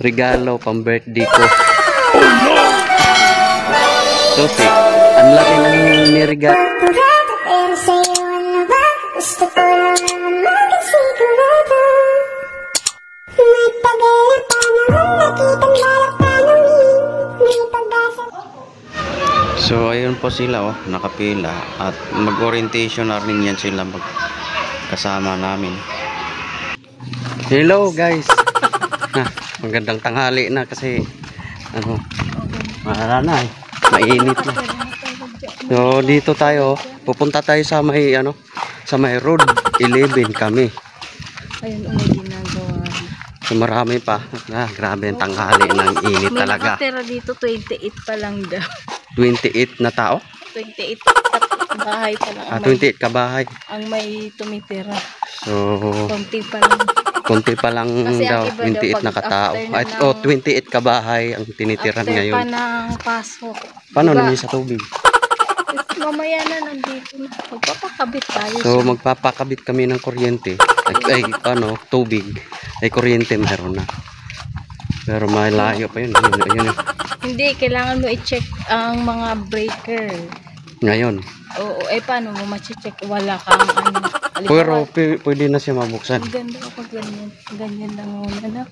regalo pang birthday ko. So sick. Ang laki ng nirigalo. So ayun po sila, oh, nakapila at mag-orientation na rin yan sila magkasama namin. Hello guys. Magandang tanghali na kasi ano, mahara na eh. Mainit na. So dito tayo, pupunta tayo sa may ano, sa may road 11 kami. Ayun, may ginagawa. So marami pa. Grabe ang tanghali ng init talaga. May nakatira dito 28 pa lang daw. 28 na tao? 28 bahay pa lang. 28 kabahay. Ang may tumitira. So konti pa lang daw, 28 na katao. At 28 kabahay ang tinitiran ngayon. After pa ng pasok. Paano naman sa tubig? Mamaya na nandito na. Magpapakabit tayo. So magpapakabit kami ng kuryente. Ay ano, tubig. Ay kuryente meron na. Pero malayo pa yun. Yun. Hindi, kailangan mo i-check ang mga breaker. Ngayon. Oo, paano mo ma-check? Wala kang ano. Pero pwede na siya mabuksan. Ang ganda kapag ganyan. Ganyan lang muna na.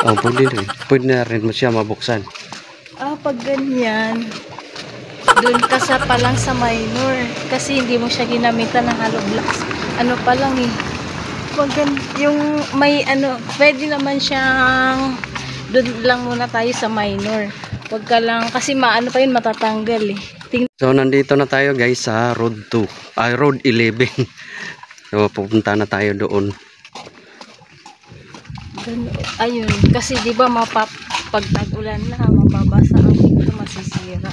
Oh, pwede rin. Pwede na rin mo siya mabuksan. Pag ganyan, doon ka sa palang sa minor. Kasi hindi mo siya ginamitan ng hollow blocks. Ano pa lang eh. Pag yung may ano, pwede naman siyang doon lang muna tayo sa minor. Wag ka lang, kasi maano pa yun, matatanggal eh. So nandito na tayo guys sa road 2. Road 11. So pupunta na tayo doon. Ayun, kasi di ba pag tag-ulan na, mababasa ang dito, masisira.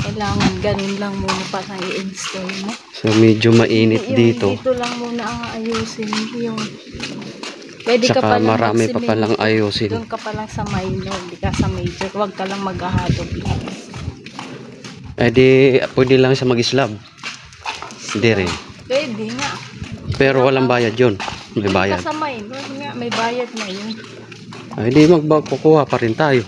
Kailangan ganun lang muna para i-install mo. So medyo mainit dito. Dito lang muna ang ayusin yung pwede ka pa lang marami pa palang ayusin. Doon ka pa lang sa minor, di ka sa major. Huwag ka lang maghahadog lang. Di pwede lang siya mag-slab. Hindi rin. Pwede nga. Pero walang bayad yun. May bayad. Sa minor nga, may bayad na yun. Di magkukuha pa rin tayo.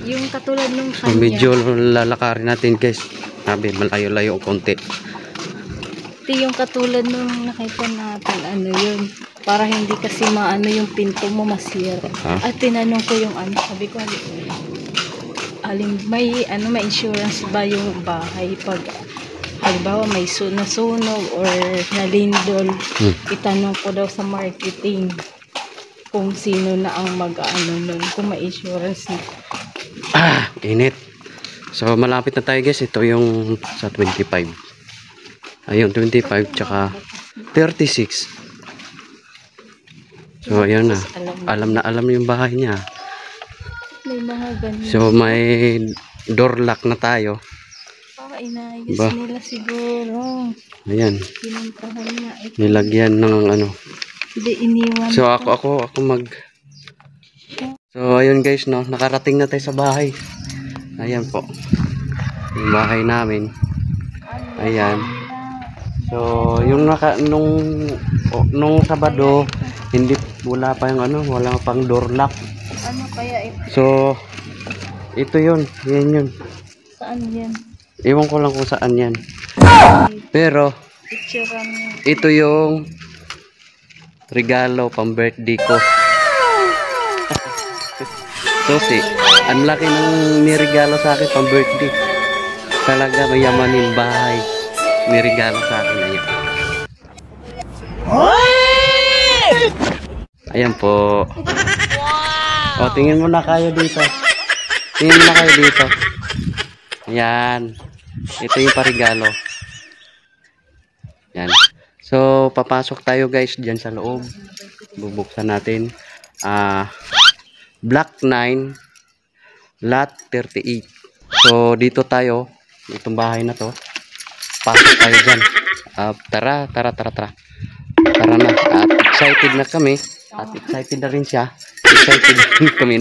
Yung katulad nung kanya. So medyo lalakarin natin guys. Sabi, malayo-layo konti. Yung katulad nung nakita natin, ano yun. Para hindi kasi maano yung pinto mo masira. At tinanong ko yung ano, sabi ko, may insurance ba yung bahay pag halimbawa may nasunog or nalindol. Itanong ko daw sa marketing kung sino na ang mag-ano nun, kung may insurance na. Init. So malapit na tayo guys. Ito yung sa 25. Ayun, 25 tsaka 36. So ayan na. Alam yung bahay niya. May mga ganun. So may door lock na tayo. Inayos nila siguro. Ayan. Pinuntahan niya. Nilagyan ng ano. Hindi iniwan. So ako mag. So ayun guys, no, nakarating na tayo sa bahay. Ayan po. Yung bahay namin. Ayan. So yung nung Sabado, wala pa yung ano, wala pang door lock. Ano kaya ito? So ito yun, yan. Saan yan? Iwan ko lang kung saan yan. Pero ito yung regalo pang birthday ko. So ang laki ng nirigalo sa akin pang birthday. Talaga mayamanin bahay. Nirigalo sa akin ngayon. Ayan po. O, tingin mo na kayo dito. Tingin mo na kayo dito. Ayan. Ito yung parigalo. Yan. So, papasok tayo guys dyan sa loob. Bubuksan natin. Block 9, lot 38. So, dito tayo. Itong bahay na to. Pasok tayo dyan. Tara. Tara na. At excited na kami. At excited na rin siya. Excited na rin kami.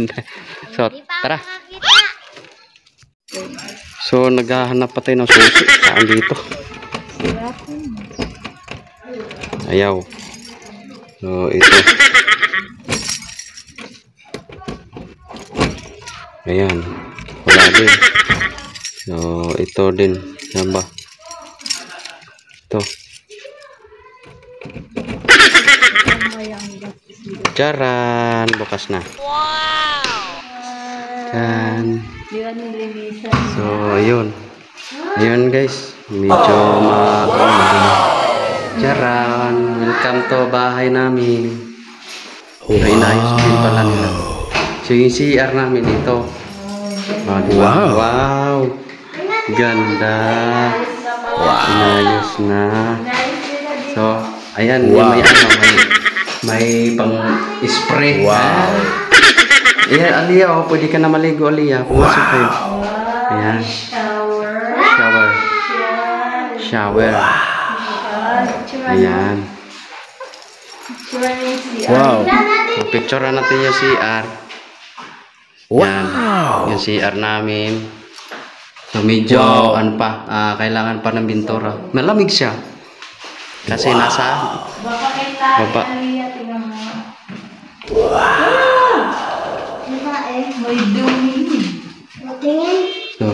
So, tara. So, naghahanap pa tayo ng susi. Saan dito? Ayaw. So, ito. Ayan. Wala din. So, ito din. Yan ba? Ito. Charan! Bukas na. Yan. So, ayun. Ayun guys. Medyo Charan! Welcome to bahay namin. So, inayos din pala nila. So, yung CR namin ito. Oh, diba? Wow! Ganda! Inayos na. So, ayan. Wow. May pang spray. Wow! Ayan, Aliyah. Oh, pwede ka na maligo, Aliyah. Pumasok kayo. Ayan. Shower. Ayan. Wow. So, picture natin yung CR. Yan. Yung CR namin. So, medyo, kailangan pa ng bintura. Malamig siya. Kasi nasa baba. May dumi. So,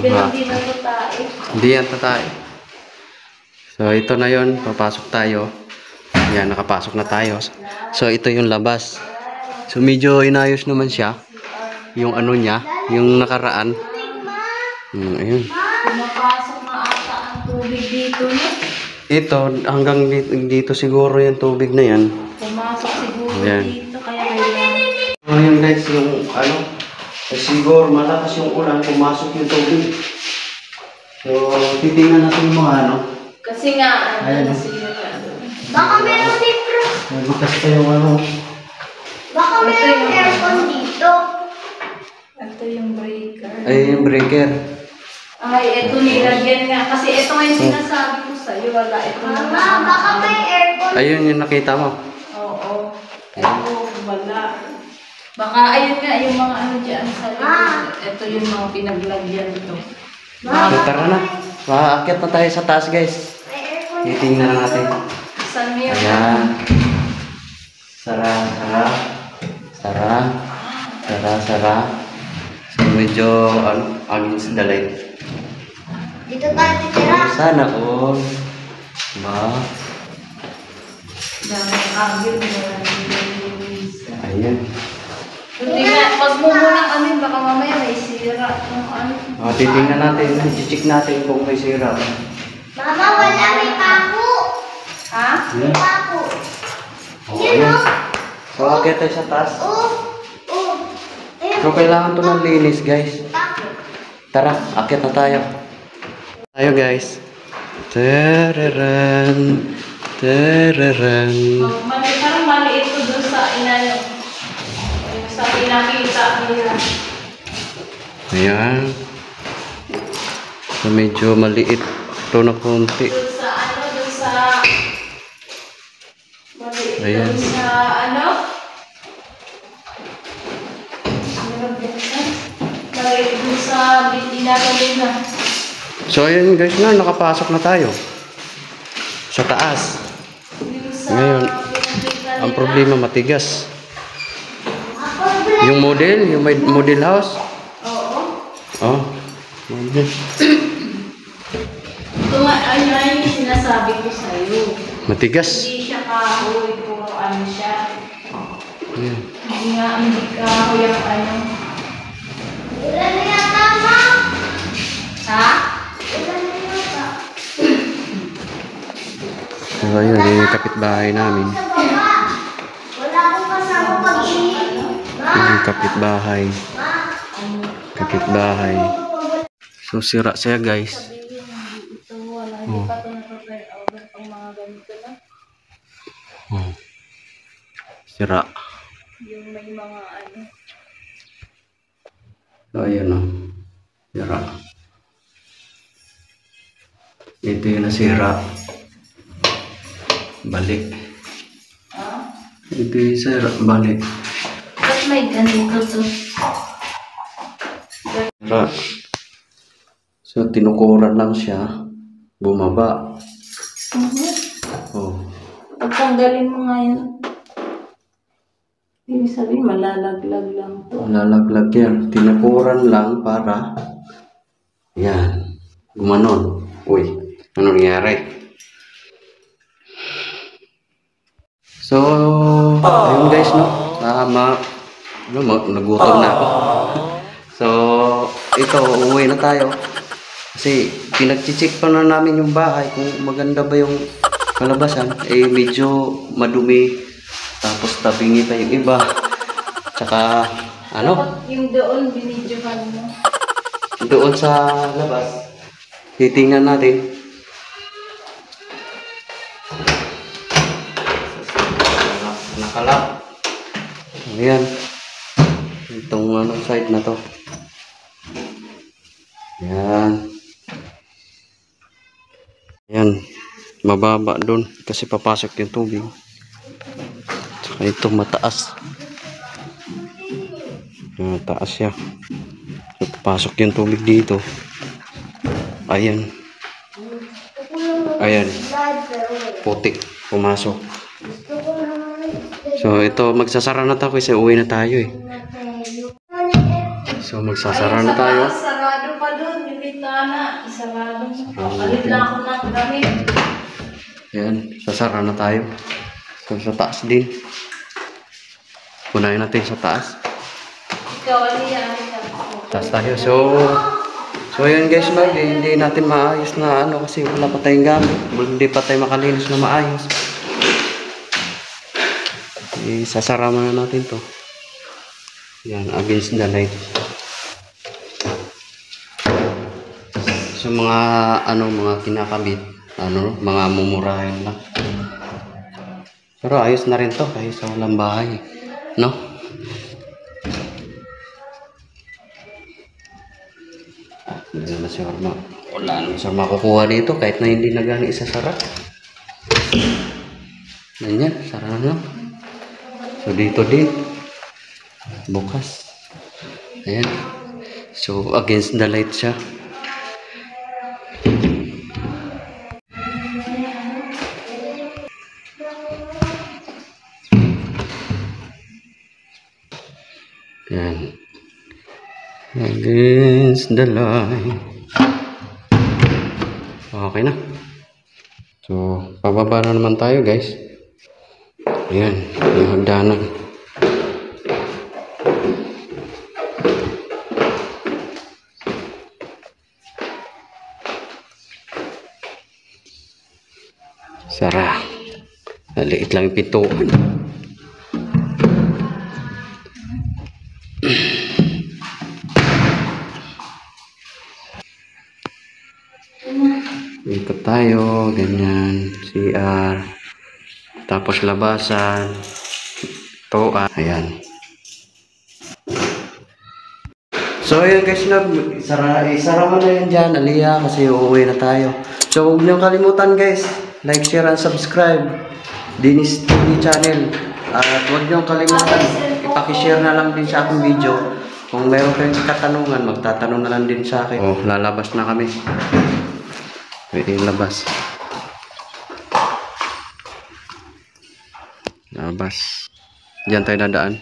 hindi yan tatay. So, ito na yun. Papasok tayo. Yan, nakapasok na tayo. So, ito yung labas. So, medyo inayos naman siya. Yung ano niya, yung nakaraan. Ayun. Pumapasok na ata ang tubig dito, no? Ito, hanggang dito siguro yung tubig na yan. Pumasok siguro Ayan. dito, kaya kailangan. So, yun guys, yung ano, siguro malakas yung ulan, pumasok yung tubig. So, titingnan natin yung mga ano. Kasi nga, Ayan. baka meron dito. Nagbukas pa yung ano. Baka meron aircon dito. Ito yung breaker. Ay, yung breaker. Ay, ito nilagyan nga. Kasi ito nga yung sinasabi ko sa'yo. Wala, ito na. Baka may aircon. Ayun yung nakita mo. Oo. Ito, wala. Baka, ayun nga, yung mga ano dyan sa likod. Ito yung mga pinaglagyan ito. So, tara na. Aakyat na tayo sa taas, guys. Titingnan na natin. Saan mo yun? Ayan. Sara, sara. Sara. Sara, sara. So, medyo, against the light. Dito tayo titira. Sana all. Ba? Daming agil. Ayan. Hindi nga, pag mo munang amin, baka mamaya may sira. Titingnan natin. I-check natin kung may sira. Mama, wala may pako. Ha? May pako. Ayan. So, aakyat tayo sa taas. So, kailangan ito ng linis, guys. Tara, aakyat na tayo. Tayo, guys. Tararan. Tararan. Parang maliit ko doon sa inano. Sa pinakita nila. Ayan. So, medyo maliit ito na konti. Doon sa ano, doon sa... Maliit Ayan. doon sa ano? Maliit doon sa binagawin na. So, ayan guys na, nakapasok na tayo. Sa taas. Ngayon, ang problema matigas. Yung model, yung may model house. Oo. Oh. Model. Ayun yung sinasabi ko sa'yo. Matigas. Hindi siya kahoy, puro ano siya. Ayan. Hindi nga, hindi kahoy ang ano. Ilan na yata, ma? Ha? Ilan na yata? So, ayun, yung kapitbahay namin. Wala akong kasama pag-inig. Yung kapitbahay. Kapitbahay. So, sira siya guys. Hindi pa ito na-prepare pang mga ganito na. Oh. Sira. Yung may mga ano. So, ayun o. Sira. Ito yung nasira. Balik. Ha? Ito yung sira. Balik. Ba't may ganito to? Sira. So, tinukuran lang siya. Bumaba. Oh. Pagtanggalin mo ngayon. Ibig sabihin, malalaglag lang to. Lalaglag yan. Tinapuran lang para yan. Gumanon. Uy, ano nangyari? So, ayun guys, no? Nagutom na ako. So, ito, uuwi na tayo. Kasi, pinag-check pa na namin yung bahay kung maganda ba yung kalabasan. Eh, medyo madumi. Tapos, tabingi pa yung iba. Tsaka, ano? Dapat yung doon, binidyohan mo. Doon sa labas, titingnan natin. Nakalap. Ayan. Itong side na to. Ayan. Ayan. Mababa doon kasi papasok yung tubig. Tsaka ito mataas. Mataas siya. Papasok yung tubig dito. Ayan. Ayan. Putik. Pumasok. So ito, magsasara na tayo kasi uwi na tayo eh. So magsasara na tayo. Sarado pa doon, yung bintana. Isarado. Palit lang ako ng gamit. Ayan, sasara na tayo. So sa taas din. Punayin natin sa taas. Ikaw, aliyan. Taas tayo. So yun guys, hindi natin maayos na ano kasi wala pa tayong gamit. Hindi pa tayo makalinis na maayos. Sasara muna natin to. Yan, against the light. So mga kinakabit, mga mumurahin lang. Pero ayos na rin to kahit sa walang bahay, no? Hindi naman si Orma. Wala naman siya makukuha dito kahit na hindi na gani isasara. Ganyan, sara na lang. So dito din bukas. Ayan. So against the light siya. Ayan. Against the light. Okay na. So pababa na naman tayo guys. Ayan, yung hagdanan. Sara. Maliit lang yung pintuan. Ikot tayo, ganyan. CR. Tapos labasan. Toa. Ayan. So yun guys, isara mo na yun dyan, Aliyah, kasi uuwi na tayo. So huwag niyong kalimutan guys, like, share, and subscribe Dennis TV channel. At huwag niyong kalimutan, ipakishare na lang din sa aking video. Kung meron kayong katanungan, magtatanong na lang din sa akin. Oh, lalabas na kami. Pwede labas. Labas. Diyan tayo dadaan.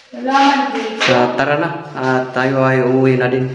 Salamat din. So tara na, tayo ay uuwi na din.